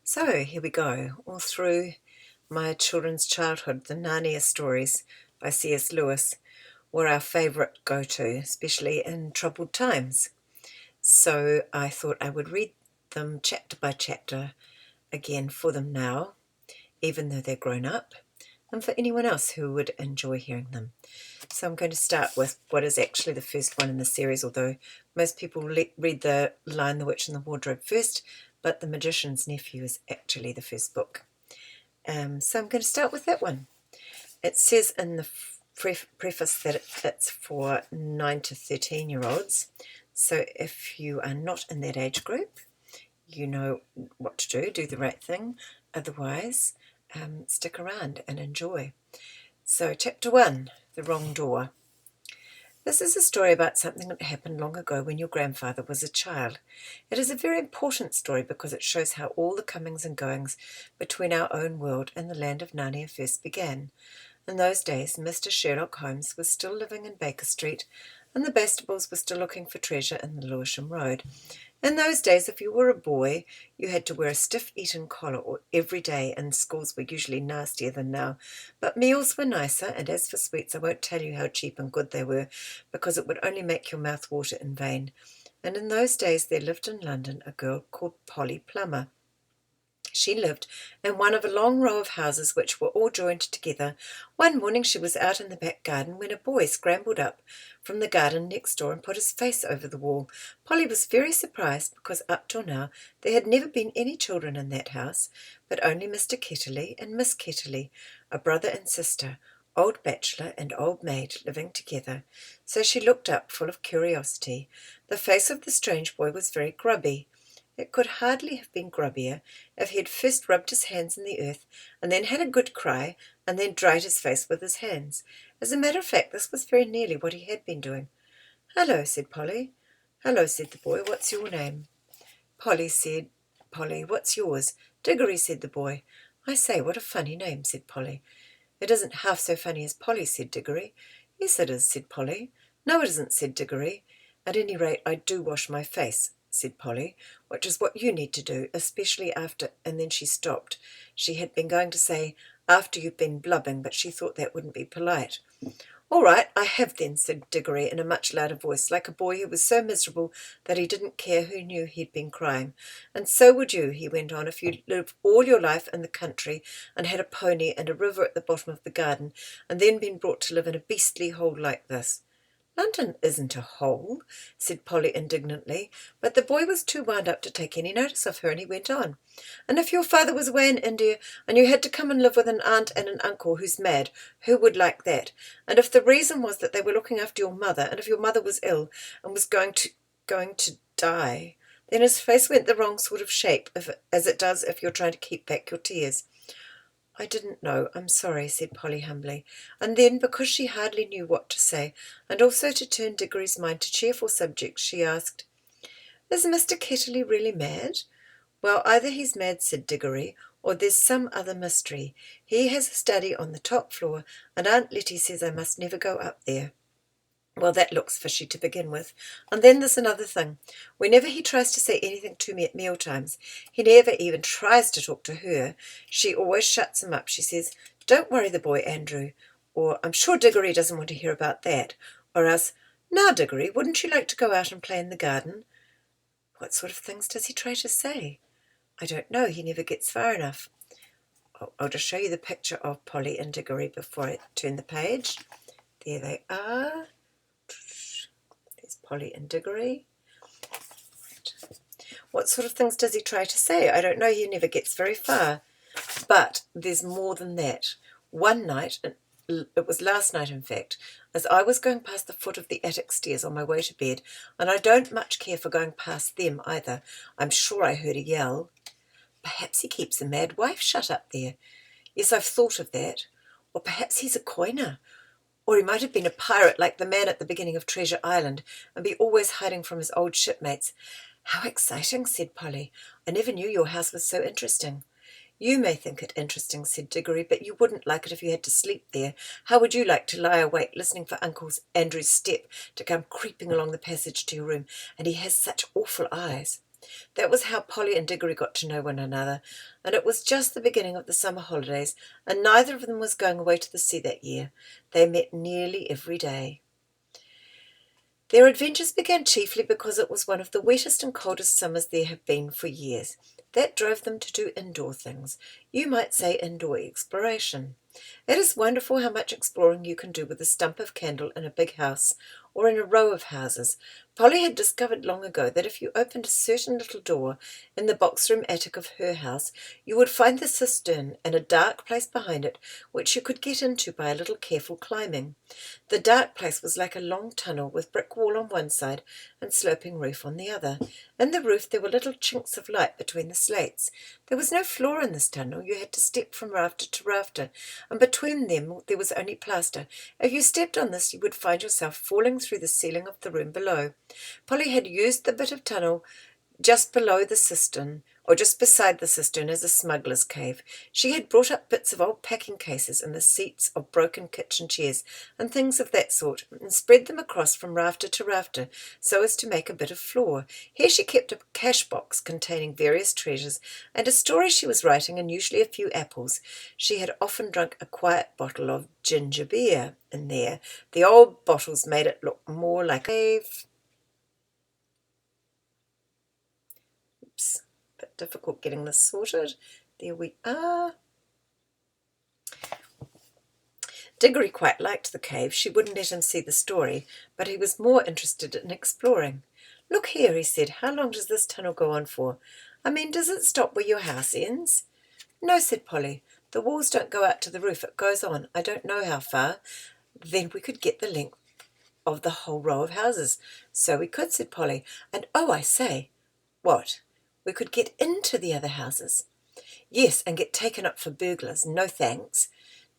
So here we go, all through my children's childhood. The Narnia stories by C.S. Lewis were our favourite go-to, especially in troubled times. So I thought I would read them chapter by chapter again for them now, even though they're grown up, and for anyone else who would enjoy hearing them. So I'm going to start with what is actually the first one in the series, although most people read The Lion, the Witch and the Wardrobe first, but The Magician's Nephew is actually the first book. So I'm going to start with that one. It says in the preface that it's for 9 to 13-year-olds. So if you are not in that age group, you know what to do the right thing. Otherwise, stick around and enjoy. So chapter 1, The Wrong Door. This is a story about something that happened long ago when your grandfather was a child. It is a very important story because it shows how all the comings and goings between our own world and the land of Narnia first began. In those days, Mr. Sherlock Holmes was still living in Baker Street, and the Bastables were still looking for treasure in the Lewisham Road. In those days, if you were a boy, you had to wear a stiff Eton collar every day, and schools were usually nastier than now. But meals were nicer, and as for sweets, I won't tell you how cheap and good they were, because it would only make your mouth water in vain. And in those days there lived in London a girl called Polly Plummer. She lived in one of a long row of houses which were all joined together. One morning she was out in the back garden when a boy scrambled up from the garden next door and put his face over the wall. Polly was very surprised because up till now there had never been any children in that house, but only Mr. Ketterley and Miss Ketterley, a brother and sister, old bachelor and old maid, living together. So she looked up full of curiosity. The face of the strange boy was very grubby. It could hardly have been grubbier if he had first rubbed his hands in the earth, and then had a good cry, and then dried his face with his hands. As a matter of fact, this was very nearly what he had been doing. "Hello," said Polly. "Hello," said the boy. "What's your name?" Polly, "What's yours?" "Diggory," said the boy. "I say, what a funny name," said Polly. "It isn't half so funny as Polly," said Diggory. "Yes, it is," said Polly. "No, it isn't," said Diggory. "At any rate, I do wash my face," said Polly, "which is what you need to do, especially after—" and then she stopped. She had been going to say, "after you've been blubbing," but she thought that wouldn't be polite. "All right, I have then," said Diggory in a much louder voice, like a boy who was so miserable that he didn't care who knew he'd been crying. "And so would you," he went on, "if you lived all your life in the country and had a pony and a river at the bottom of the garden, and then been brought to live in a beastly hole like this." "London isn't a hole," said Polly indignantly, but the boy was too wound up to take any notice of her, and he went on. "And if your father was away in India, and you had to come and live with an aunt and an uncle who's mad, who would like that? And if the reason was that they were looking after your mother, and if your mother was ill and was going to die, then his face went the wrong sort of shape, as it does if you're trying to keep back your tears." "I didn't know. I'm sorry," said Polly humbly. And then, because she hardly knew what to say, and also to turn Diggory's mind to cheerful subjects, she asked, "Is Mr. Ketterley really mad?" "Well, either he's mad," said Diggory, "or there's some other mystery. He has a study on the top floor, and Aunt Letty says I must never go up there." "Well, that looks fishy to begin with. And then there's another thing. Whenever he tries to say anything to me at mealtimes, he never even tries to talk to her. She always shuts him up. She says, 'Don't worry the boy, Andrew,' or 'I'm sure Diggory doesn't want to hear about that,' or else, 'Now, Diggory, wouldn't you like to go out and play in the garden?'" "What sort of things does he try to say?" "I don't know. He never gets far enough." I'll just show you the picture of Polly and Diggory before I turn the page. There they are. There's Polly and Diggory. "What sort of things does he try to say? I don't know. He never gets very far." But there's more than that. One night, it was last night in fact, as I was going past the foot of the attic stairs on my way to bed, and I don't much care for going past them either, I'm sure I heard a yell. "Perhaps he keeps a mad wife shut up there." "Yes, I've thought of that. Or perhaps he's a coiner. Or he might have been a pirate like the man at the beginning of Treasure Island, and be always hiding from his old shipmates." "How exciting," said Polly. "I never knew your house was so interesting." "You may think it interesting," said Diggory, "but you wouldn't like it if you had to sleep there. How would you like to lie awake listening for Uncle Andrew's step to come creeping along the passage to your room? And he has such awful eyes." That was how Polly and Diggory got to know one another, and it was just the beginning of the summer holidays, and neither of them was going away to the sea that year. They met nearly every day. Their adventures began chiefly because it was one of the wettest and coldest summers there have been for years. That drove them to do indoor things. You might say indoor exploration. It is wonderful how much exploring you can do with a stump of candle in a big house or in a row of houses. Polly had discovered long ago that if you opened a certain little door in the box-room attic of her house, you would find the cistern and a dark place behind it which you could get into by a little careful climbing. The dark place was like a long tunnel with brick wall on one side and sloping roof on the other. In the roof there were little chinks of light between the slates. There was no floor in this tunnel. You had to step from rafter to rafter, and between them there was only plaster. If you stepped on this, you would find yourself falling through the ceiling of the room below. Polly had used the bit of tunnel just below the cistern, or just beside the cistern, as a smuggler's cave. She had brought up bits of old packing cases and the seats of broken kitchen chairs and things of that sort, and spread them across from rafter to rafter so as to make a bit of floor. Here she kept a cash box containing various treasures and a story she was writing, and usually a few apples. She had often drunk a quiet bottle of ginger beer in there. The old bottles made it look more like a cave. Oops, a bit difficult getting this sorted. There we are. Diggory quite liked the cave. She wouldn't let him see the story, but he was more interested in exploring. "Look here," he said. "How long does this tunnel go on for? I mean, does it stop where your house ends?" "No," said Polly. "The walls don't go out to the roof. It goes on. I don't know how far." "Then we could get the length of the whole row of houses." "So we could," said Polly. "And oh, I say." "What?" "We could get into the other houses." "Yes, and get taken up for burglars. No thanks."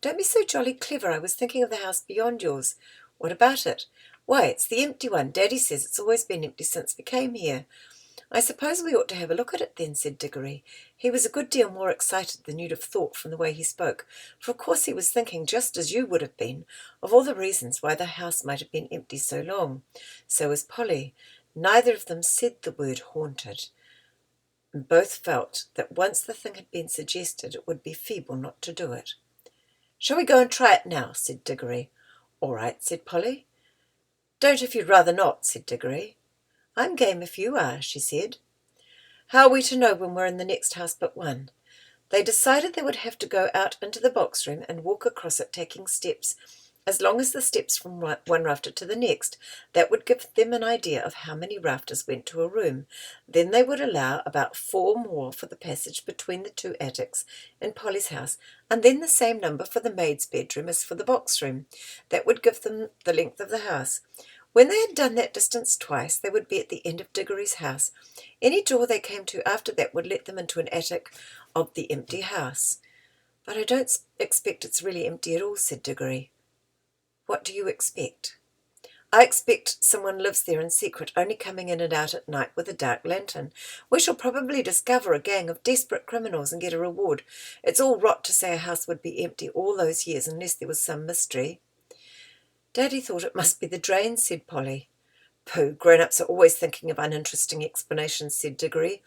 "Don't be so jolly clever. I was thinking of the house beyond yours." "What about it?" "Why, it's the empty one. Daddy says it's always been empty since we came here." "I suppose we ought to have a look at it then," said Diggory. He was a good deal more excited than you'd have thought from the way he spoke, for of course he was thinking, just as you would have been, of all the reasons why the house might have been empty so long. So was Polly. Neither of them said the word haunted. Both felt that once the thing had been suggested, it would be feeble not to do it. "Shall we go and try it now?" said Diggory. "All right," said Polly. "Don't if you'd rather not," said Diggory. "I'm game if you are," she said. "How are we to know when we're in the next house but one?" They decided they would have to go out into the box room and walk across it, taking steps, as long as the steps from one rafter to the next. That would give them an idea of how many rafters went to a room. Then they would allow about 4 more for the passage between the 2 attics in Polly's house, and then the same number for the maid's bedroom as for the box room. That would give them the length of the house. When they had done that distance twice, they would be at the end of Diggory's house. Any door they came to after that would let them into an attic of the empty house. "But I don't expect it's really empty at all," said Diggory. "What do you expect?" "I expect someone lives there in secret, only coming in and out at night with a dark lantern. We shall probably discover a gang of desperate criminals and get a reward. It's all rot to say a house would be empty all those years unless there was some mystery." "Daddy thought it must be the drains," said Polly. "Pooh, grown-ups are always thinking of uninteresting explanations," said Diggory.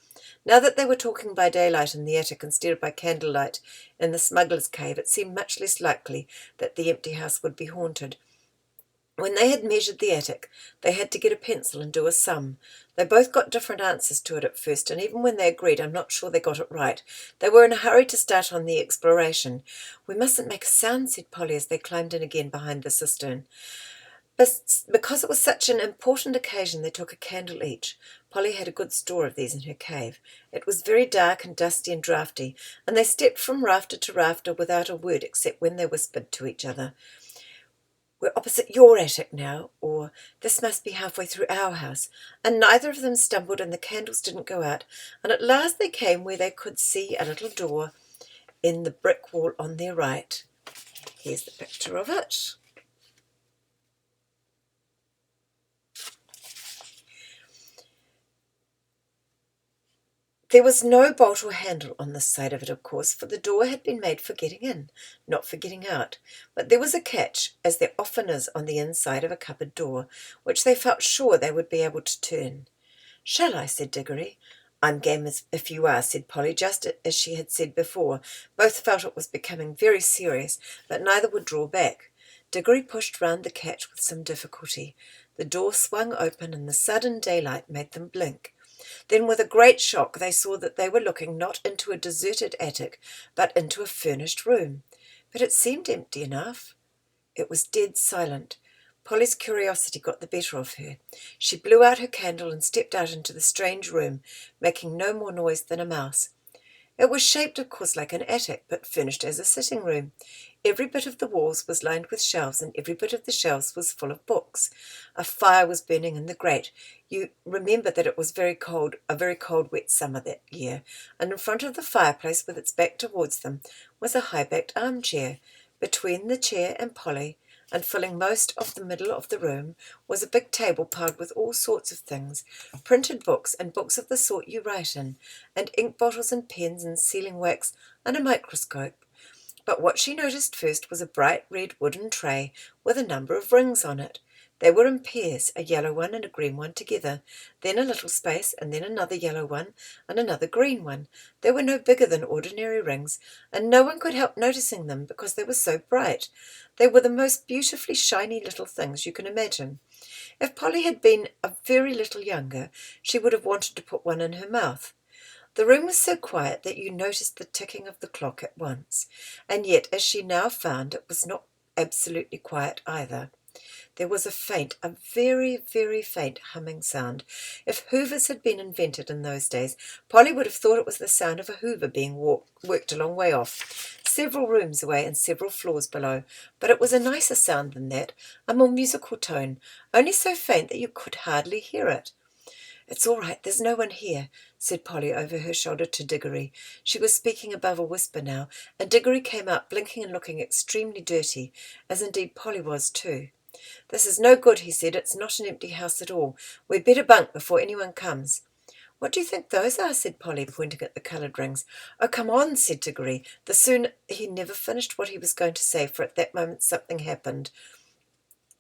Now that they were talking by daylight in the attic instead of by candlelight in the smuggler's cave, it seemed much less likely that the empty house would be haunted. When they had measured the attic, they had to get a pencil and do a sum. They both got different answers to it at first, and even when they agreed, I'm not sure they got it right. They were in a hurry to start on the exploration. "We mustn't make a sound," said Polly as they climbed in again behind the cistern. But because it was such an important occasion, they took a candle each. Polly had a good store of these in her cave. It was very dark and dusty and draughty, and they stepped from rafter to rafter without a word except when they whispered to each other. "We're opposite your attic now," or "This must be halfway through our house." And neither of them stumbled, and the candles didn't go out, and at last they came where they could see a little door in the brick wall on their right. Here's the picture of it. There was no bolt or handle on this side of it, of course, for the door had been made for getting in, not for getting out. But there was a catch, as there often is on the inside of a cupboard door, which they felt sure they would be able to turn. "Shall I?" said Diggory. I'm game if you are, said Polly, just as she had said before. Both felt it was becoming very serious, but neither would draw back. Diggory pushed round the catch with some difficulty. The door swung open, and the sudden daylight made them blink. Then, with a great shock, they saw that they were looking not into a deserted attic, but into a furnished room. But it seemed empty enough. It was dead silent. Polly's curiosity got the better of her. She blew out her candle and stepped out into the strange room, making no more noise than a mouse. It was shaped, of course, like an attic, but furnished as a sitting room. Every bit of the walls was lined with shelves, and every bit of the shelves was full of books. A fire was burning in the grate. You remember that it was a very cold, wet summer that year, and in front of the fireplace, with its back towards them, was a high-backed armchair. Between the chair and Polly, and filling most of the middle of the room, was a big table piled with all sorts of things, printed books and books of the sort you write in, and ink bottles and pens and sealing wax and a microscope. But what she noticed first was a bright red wooden tray with a number of rings on it. They were in pairs, a yellow one and a green one together, then a little space, and then another yellow one and another green one. They were no bigger than ordinary rings, and no one could help noticing them because they were so bright. They were the most beautifully shiny little things you can imagine. If Polly had been a very little younger, she would have wanted to put one in her mouth. The room was so quiet that you noticed the ticking of the clock at once, and yet, as she now found, it was not absolutely quiet either. There was a very, very faint humming sound. If hoovers had been invented in those days, Polly would have thought it was the sound of a hoover being worked a long way off, several rooms away and several floors below. But it was a nicer sound than that, a more musical tone, only so faint that you could hardly hear it. "It's all right, there's no one here," said Polly over her shoulder to Diggory. She was speaking above a whisper now, and Diggory came up, blinking and looking extremely dirty, as indeed Polly was too. "This is no good," he said. "It's not an empty house at all. We'd better bunk before anyone comes." "What do you think those are?" said Polly, pointing at the coloured rings. "Oh, come on," said Diggory. He never finished what he was going to say, for at that moment something happened.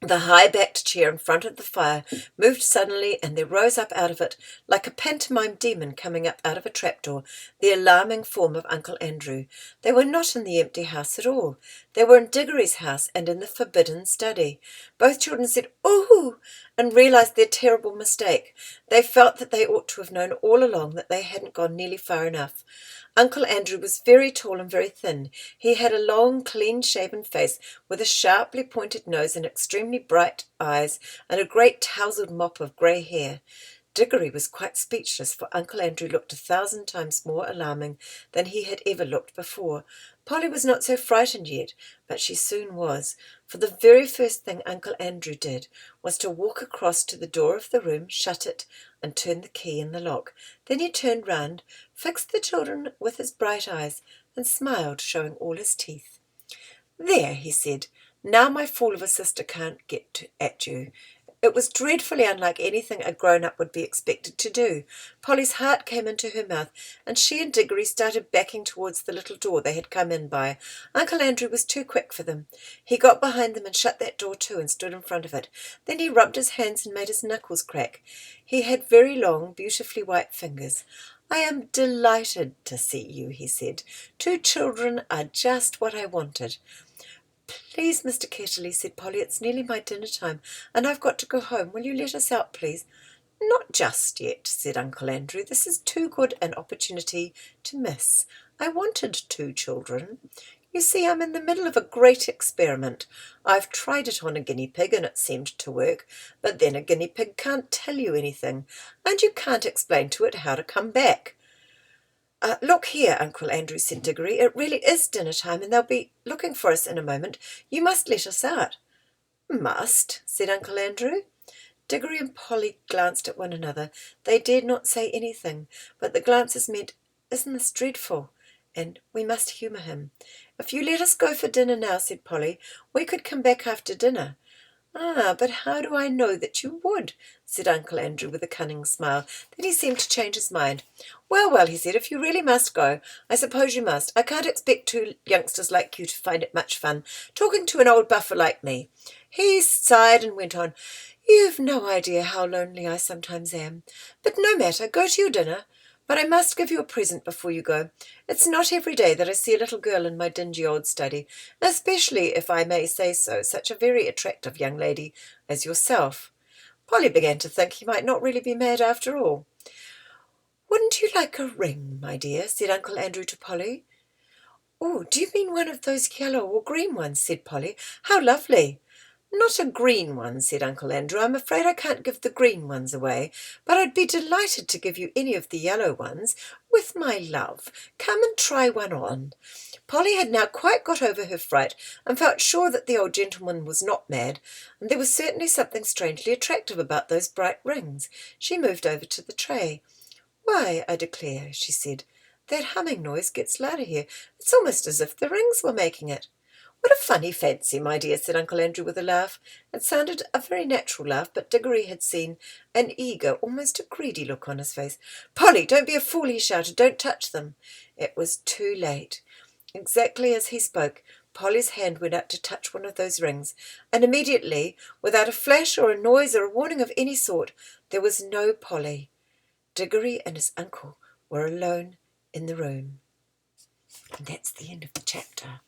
The high-backed chair in front of the fire moved suddenly, and there rose up out of it, like a pantomime demon coming up out of a trapdoor, the alarming form of Uncle Andrew. They were not in the empty house at all. They were in Diggory's house and in the forbidden study. Both children said, "Ooh!" and realized their terrible mistake. They felt that they ought to have known all along that they hadn't gone nearly far enough. Uncle Andrew was very tall and very thin. He had a long, clean-shaven face with a sharply pointed nose and extremely bright eyes and a great tousled mop of grey hair. Diggory was quite speechless, for Uncle Andrew looked 1,000 times more alarming than he had ever looked before. Polly was not so frightened yet, but she soon was, for the very first thing Uncle Andrew did was to walk across to the door of the room, shut it, and turn the key in the lock. Then he turned round, fixed the children with his bright eyes, and smiled, showing all his teeth. "There," he said, "now my fool of a sister can't get at you." It was dreadfully unlike anything a grown-up would be expected to do. Polly's heart came into her mouth, and she and Diggory started backing towards the little door they had come in by. Uncle Andrew was too quick for them. He got behind them and shut that door too and stood in front of it. Then he rubbed his hands and made his knuckles crack. He had very long, beautifully white fingers. "I am delighted to see you," he said. "Two children are just what I wanted." "Please, Mr. Ketterley," said Polly, "it's nearly my dinner time, and I've got to go home. Will you let us out, please?" "Not just yet," said Uncle Andrew. "This is too good an opportunity to miss. I wanted two children. You see, I'm in the middle of a great experiment. I've tried it on a guinea pig, and it seemed to work, but then a guinea pig can't tell you anything, and you can't explain to it how to come back." "Look here, Uncle Andrew," said Diggory. "It really is dinner time, and they'll be looking for us in a moment. You must let us out." "Must?" said Uncle Andrew. Diggory and Polly glanced at one another. They dared not say anything, but the glances meant, "Isn't this dreadful?" and "We must humour him." "If you let us go for dinner now," said Polly, "we could come back after dinner." "Ah, but how do I know that you would?" said Uncle Andrew with a cunning smile. Then he seemed to change his mind. "Well, well," he said, "if you really must go, I suppose you must. I can't expect two youngsters like you to find it much fun, talking to an old buffer like me." He sighed and went on, "You've no idea how lonely I sometimes am. But no matter, go to your dinner." But I must give you a present before you go. It's not every day that I see a little girl in my dingy old study, especially, if I may say so, such a very attractive young lady as yourself." Polly began to think he might not really be mad after all. "Wouldn't you like a ring, my dear?" said Uncle Andrew to Polly. "Oh, do you mean one of those yellow or green ones?" said Polly. "How lovely!" "Not a green one," said Uncle Andrew. "I'm afraid I can't give the green ones away, but I'd be delighted to give you any of the yellow ones, with my love. Come and try one on." Polly had now quite got over her fright and felt sure that the old gentleman was not mad, and there was certainly something strangely attractive about those bright rings. She moved over to the tray. "Why, I declare," she said, "that humming noise gets louder here. It's almost as if the rings were making it." "What a funny fancy, my dear," said Uncle Andrew with a laugh. It sounded a very natural laugh, but Diggory had seen an eager, almost a greedy look on his face. "Polly, don't be a fool," he shouted. "Don't touch them." It was too late. Exactly as he spoke, Polly's hand went up to touch one of those rings, and immediately, without a flash or a noise or a warning of any sort, there was no Polly. Diggory and his uncle were alone in the room. And that's the end of the chapter.